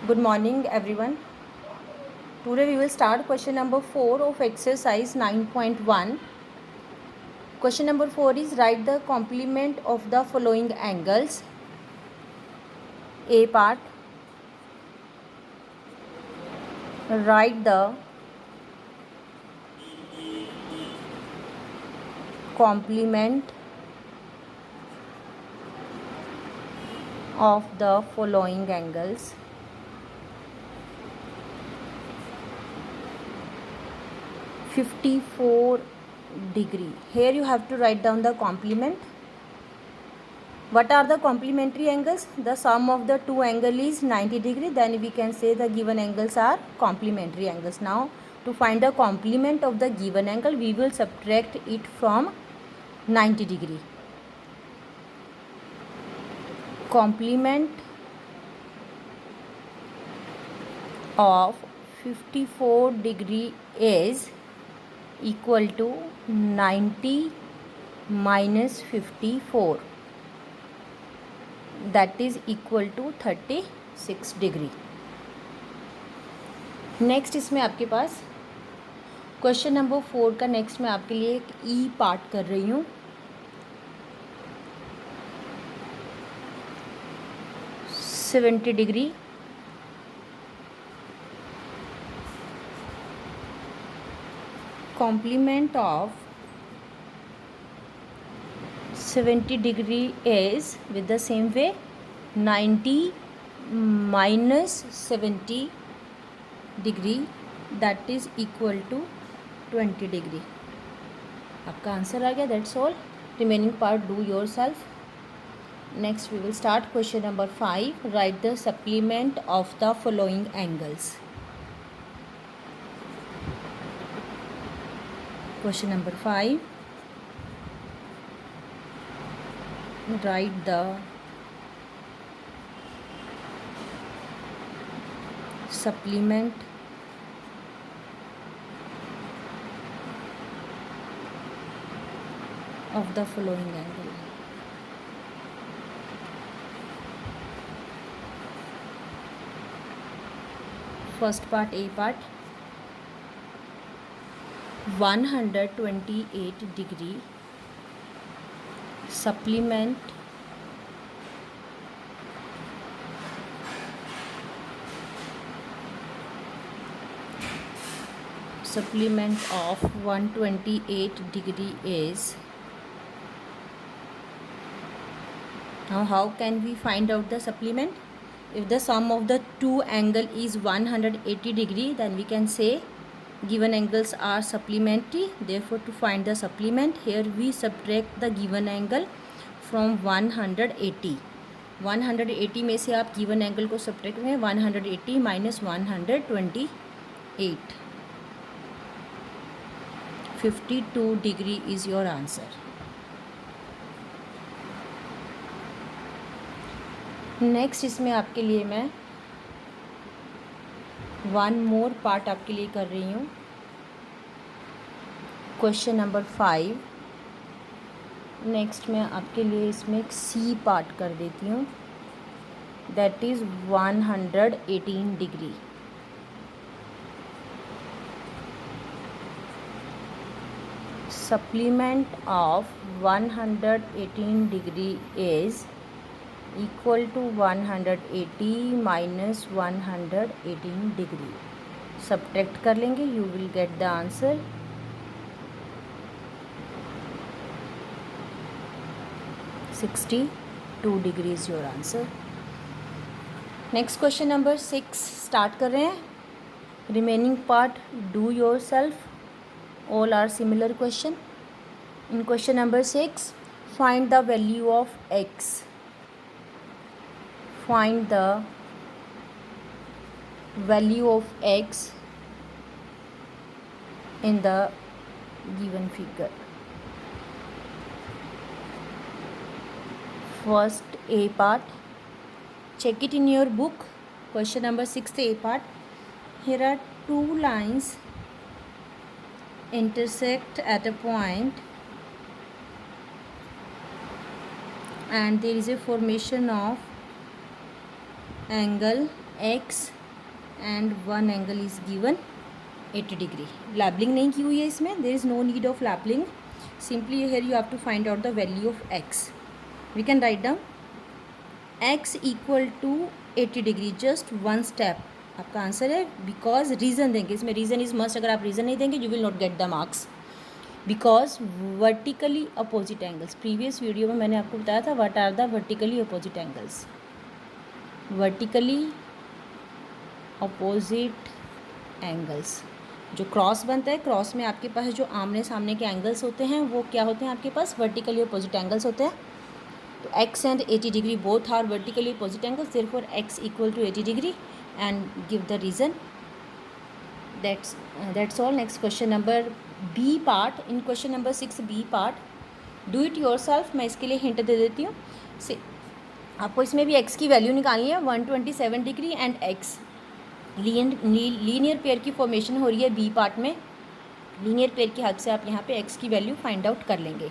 Good morning everyone. Today we will start question number 4 of exercise 9.1. Question number 4 is write the complement of the following angles. A part, write the complement of the following angles. (54°). Here you have to write down the complement. What are the complementary angles? The sum of the two angles is 90°. Then we can say the given angles are complementary angles. Now to find the complement of the given angle, we will subtract it from 90°. Complement of 54° is equal to 90 minus 54, that is equal to 36°. Next इसमें आपके पास question number 4 का next मैं आपके लिए एक ई part कर रही हूँ. 70°. Complement of 70° is with the same way 90 minus 70°, that is equal to 20°. आपका आंसर आ गया. That's all. Remaining part do yourself. Next we will start question number 5. Write the supplement of the following angles. Question number 5. Write the supplement of the following angle. First part, A part. 128° supplement of 128° is. Now how can we find out the supplement? If the sum of the two angle is 180°, then we can say given angles are supplementary. Therefore to find the supplement, here we subtract the given angle from 180. 180 में से आप given angle को subtract करें. 180 minus 128, 52° is your answer. Next इसमें आपके लिए मैं one more part आपके लिए कर रही हूँ. Question number 5. नेक्स्ट मैं आपके लिए इसमें एक सी पार्ट कर देती हूँ. That is 118°. Supplement of 118° is equal to 180 minus 118°. Subtract कर लेंगे, you will get the answer. 62° is your answer. Next question number 6 start कर रहे हैं. Remaining part do yourself. All are similar question. In question number 6, find the value of x. Find the value of x in the given figure. First A part, check it in your book. Question number 6 A part. Here are two lines intersect at a point and there is a formation of angle x and one angle is given 80 degree. Labeling नहीं की हुई है इसमें, there is no need of labeling. Simply here you have to find out the value of x. We can write down x equal to 80 degree, just one step. आपका answer है, because reason देंगे इसमें, reason is must. अगर आप reason नहीं देंगे you will not get the marks. Because vertically opposite angles, previous video में मैंने आपको बताया था what are the vertically opposite angles. Vertically opposite angles, जो क्रॉस बनता है, क्रॉस में आपके पास जो आमने सामने के एंगल्स होते हैं वो क्या होते हैं आपके पास, वर्टिकली अपोजिट एंगल्स होते हैं. तो x and 80 degree both are vertically opposite angles, therefore x equal to 80 degree and give the reason. That's all. Next question number B part. In question number 6 B part, do it yourself. मैं इसके लिए hint दे देती हूँ. आपको इसमें भी x की वैल्यू निकालनी है 127 degree and x. Linear pair की फॉर्मेशन हो रही है बी पार्ट में. लीनियर पेयर की हेल्प से आप यहाँ पे x की वैल्यू फाइंड आउट कर लेंगे.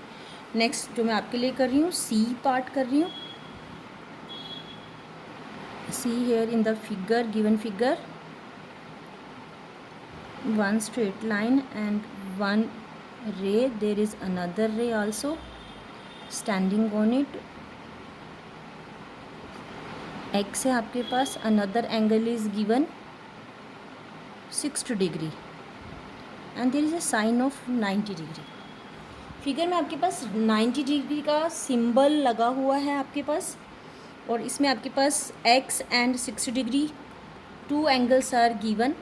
नेक्स्ट जो मैं आपके लिए कर रही हूँ सी पार्ट कर रही हूँ. See here in the figure, given figure, one straight line and one ray. There is another ray also standing on it. x है आपके पास, another angle is given 60 degree and there is a sign of 90 degree. Figure में आपके पास 90 degree का symbol लगा हुआ है आपके पास, और इसमें आपके पास x and 60 degree, two angles are given.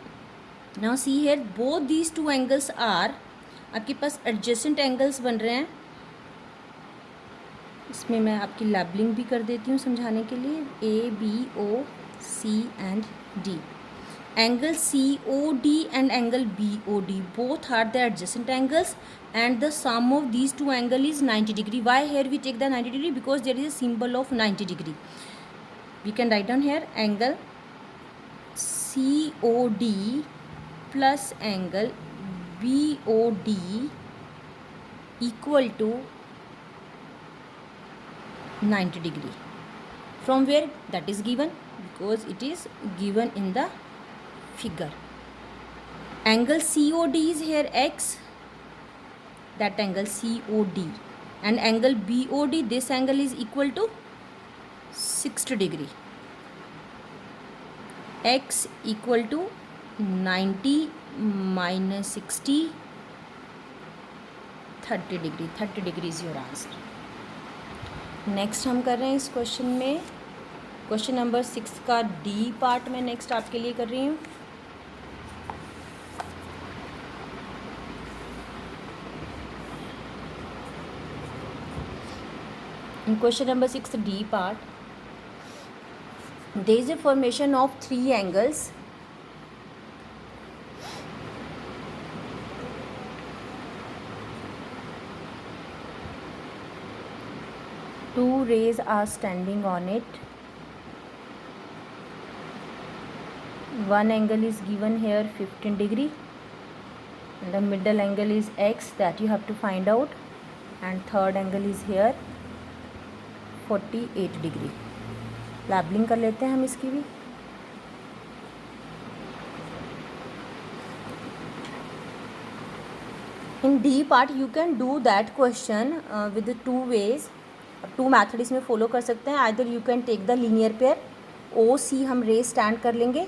Now see here both these two angles are आपके पास एडजेसेंट एंगल्स बन रहे हैं. इसमें मैं आपकी लेबलिंग भी कर देती हूँ समझाने के लिए. A B O C and D. Angle COD and angle BOD both are the adjacent angles and the sum of these two angles is 90 degree. Why here we take the 90 degree? Because there is a symbol of 90 degree. We can write down here angle COD plus angle BOD equal to 90 degree. From where? That is given, because it is given in the figure. Angle COD is here x, that angle COD, and angle BOD, this angle is equal to 60 degree. X equal to 90 minus 60, 30 degree. 30 degree is your answer. Next हम कर रहे हैं इस question में, question number 6 का D part में next आपके लिए कर रही हूँ. In question number 6 D part, there is a formation of three angles. Two rays are standing on it. One angle is given here 15 degree. And the middle angle is x, that you have to find out. And third angle is here 48 degree. Labelling कर लेते हैं हम इसकी भी. In D part you can do that question with two ways. Two method इसमें follow कर सकते हैं. Either you can take the linear pair O C, हम रे स्टैंड कर लेंगे.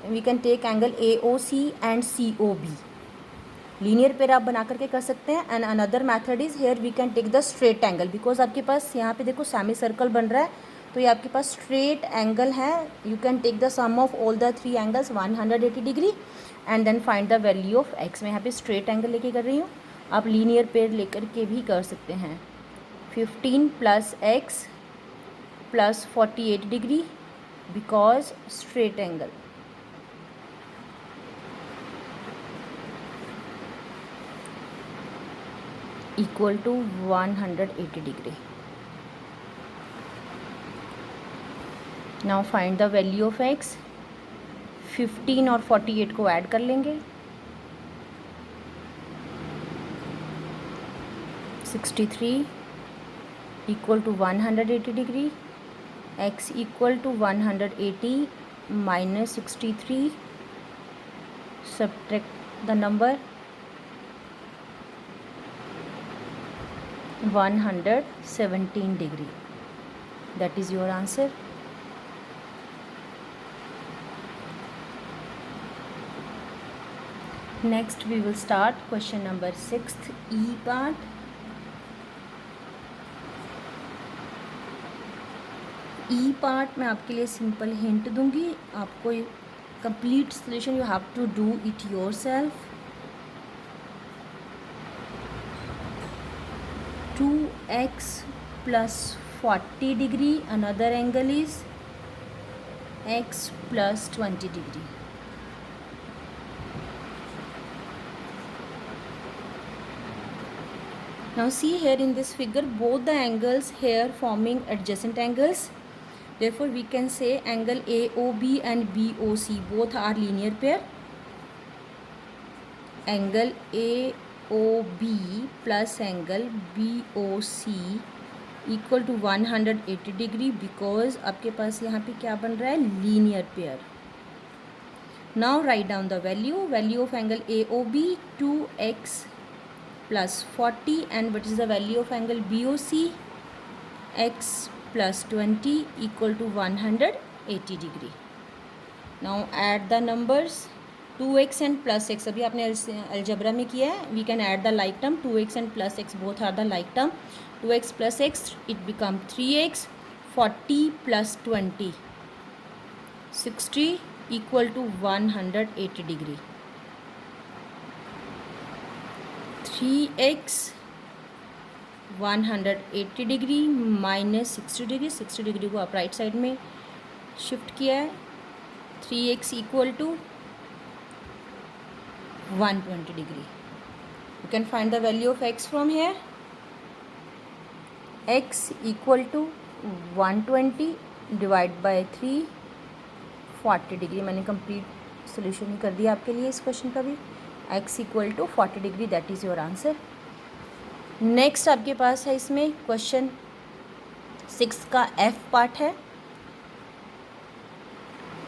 We can take angle A O C and C O B. Linear pair आप बना करके कर सकते हैं. And another method is here we can take the straight angle, because आपके पास यहाँ पे देखो सेमी सर्कल बन रहा है, तो ये आपके पास स्ट्रेट एंगल है. You can take the sum of all the three angles 180 degree and then find the value of x. मैं यहाँ पे स्ट्रेट एंगल लेके कर रही हूँ. आप लीनियर पेयर लेकर के भी कर सकते हैं. 15 plus x plus 48 degree, because straight angle. equal to 180 degree. Now find the value of x. 15 और 48 को ऐड कर लेंगे. 63 equal to 180 degree. x equal to 180 minus 63, subtract the number 117 degree. That is your answer. Next we will start question number 6th E part. E part में आपके लिए simple hint दूंगी, आपको complete solution you have to do it yourself. 2x plus 40 degree, another angle is x plus 20 degree. Now see here in this figure, both the angles here forming adjacent angles. Therefore we can say angle AOB and BOC both are linear pair. Angle AOB plus angle BOC equal to 180 degree because आपके पास यहाँ पे क्या बन रहा है, linear pair. Now write down the value of angle AOB 2x plus 40 and what is the value of angle BOC, x plus 20 equal to 180 degree. Now add the numbers 2x and plus x. अभी आपने algebra में किया है. We can add the like term. 2x and plus x both are the like term. 2x plus x it become 3x. 40 plus 20 60 equal to 180 degree. 3x 180 degree minus 60 degree. 60 degree को आप right side में shift किया है. 3x equal to 120 degree. You can find the value of x from here. x equal to 120 divide by 3 40 degree. मैंने complete solution ही कर दिया आपके लिए इस क्वेश्चन का भी. x equal to 40 degree, that is your answer. Next आपके पास है इसमें क्वेश्चन 6 का F पार्ट है.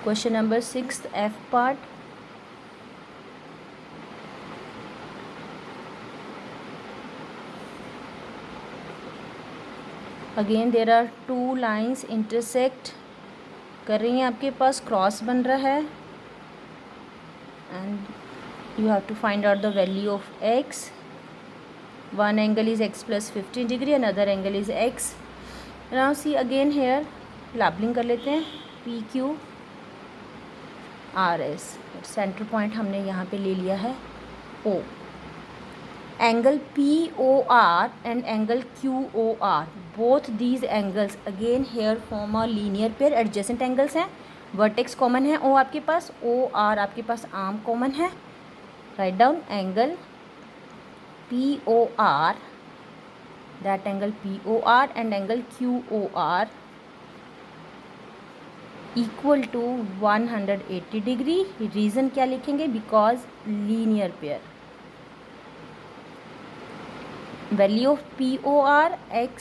Question number 6 F part. Again there are 2 lines intersect कर रही हैं, आपके पास क्रॉस बन रहा है and you have to find out the value of x. One angle is x plus 15 degree, another angle is x. Now see again here labeling कर लेते हैं. PQ RS, सेंटर पॉइंट हमने यहाँ पे ले लिया है O. Angle POR and angle QOR, both these angles again here form a linear pair. Adjacent angles हैं, vertex common है O आपके पास, OR आपके पास arm common है. Write down angle POR, that angle POR and angle QOR equal to 180 degree. Reason क्या लिखेंगे, because linear pair. Value of POR x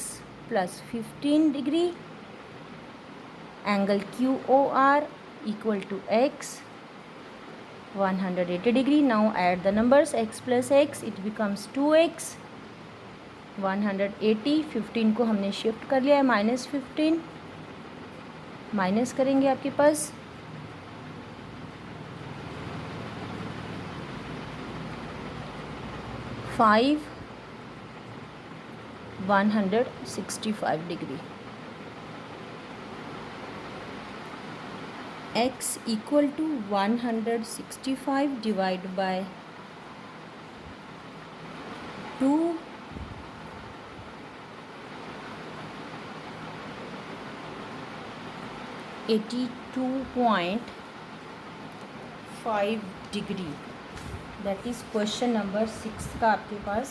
plus 15 degree, angle QOR equal to x 180 degree. Now add the numbers x plus x, it becomes 2x. 180 15 को हमने shift कर लिया है, minus 15 minus करेंगे आपके पास 5 165 degree. x equal to 165 divided by 2 82.5 degree. That is question number 6 का आपके पास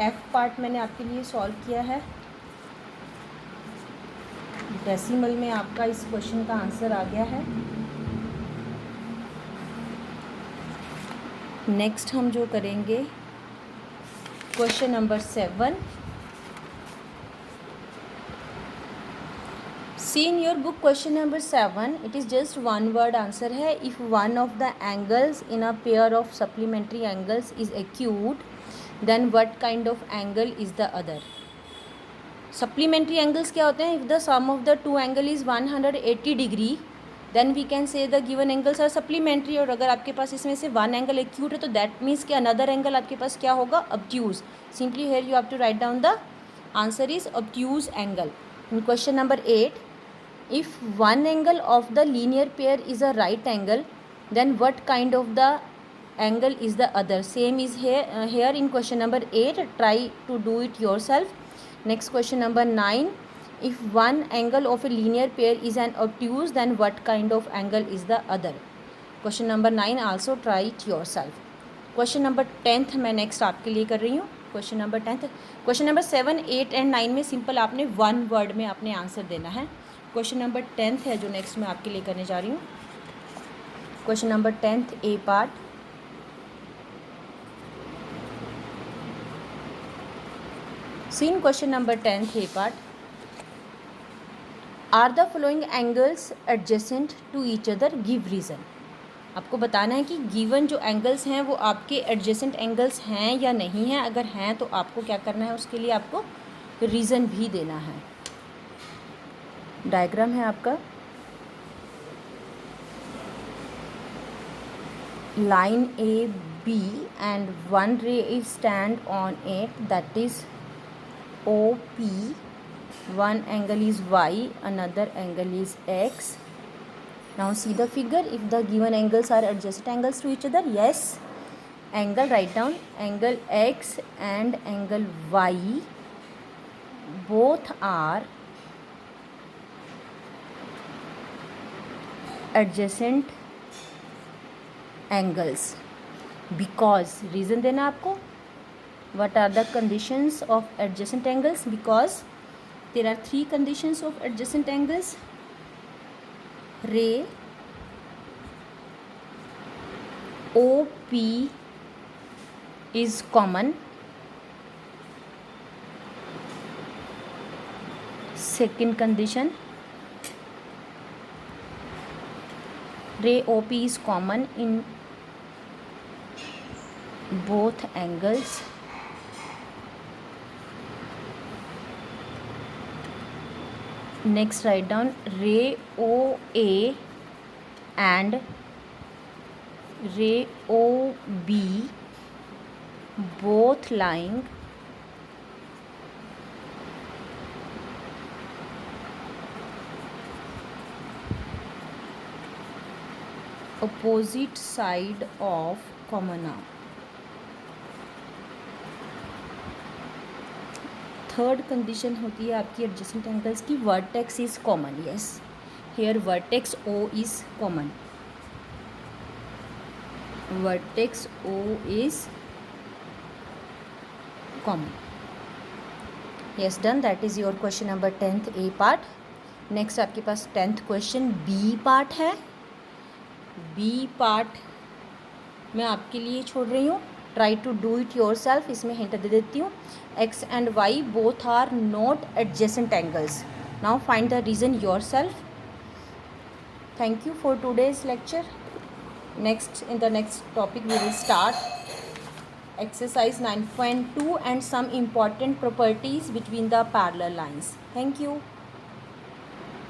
F part मैंने आपके लिए सॉल्व किया है. डेसिमल में आपका इस क्वेश्चन का आंसर आ गया है. नेक्स्ट हम जो करेंगे question number 7. See in your book question number 7, it is just one word answer है. If one of the angles in a pair of supplementary angles is acute, then what kind of angle is the other. Supplementary angles क्या होते हैं? If the sum of the two angle is 180 degree, then we can say the given angles are supplementary. और अगर आपके पास इसमें से one angle acute है तो दैट मीन्स कि अनदर एंगल आपके पास क्या होगा? Obtuse. Simply here you have to write down the answer is obtuse angle. In question number 8, if one angle of the linear pair is a right angle, then what kind of the angle is the other? Same is here in question number 8. Try to do it yourself. Next question number 9, if one angle of a linear pair is an obtuse, then what kind of angle is the other? Question number 9 also try it yourself. Question number 10th मैं next आपके लिए कर रही हूँ. Question number 10th. Question number 7, 8 and 9 में simple आपने one word में आपने आंसर देना है. क्वेश्चन नंबर 10th है जो नेक्स्ट मैं आपके लिए करने जा रही हूँ. Question number 10th A part. Seen question number 10th A part. Are the following angles adjacent to each other, give reason. आपको बताना है कि गिवन जो एंगल्स हैं वो आपके एडजेसेंट एंगल्स हैं या नहीं हैं. अगर हैं तो आपको क्या करना है, उसके लिए आपको रीज़न भी देना है. डायग्राम है आपका. Line A B and one ray is stand on it, that is O P. One angle is Y, another angle is X. Now see the figure. If the given angles are adjacent angles to each other, yes, angle, write down, angle x and angle y both are adjacent angles. Because reason देना आपको. What are the conditions of adjacent angles? Because there are three conditions of adjacent angles. ray OP is common. Second condition, ray OP is common in both angles. Next write down, ray OA and ray OB both lying opposite side of common arm. Third condition होती है आपकी adjacent angles की, vertex is common. Yes, here vertex O is common. Vertex O is common. Yes, done. That is your question number 10th A part. Next आपके पास 10th question B part है. B part मैं आपके लिए छोड़ रही हूँ. Try to do it yourself. इसमें हिंट दे देती हूँ. X and y both are not adjacent angles. Now find the reason your self. Thank you for today's lecture. Next in the next topic we will start exercise 9.2 and some important properties between the parallel lines. Thank you.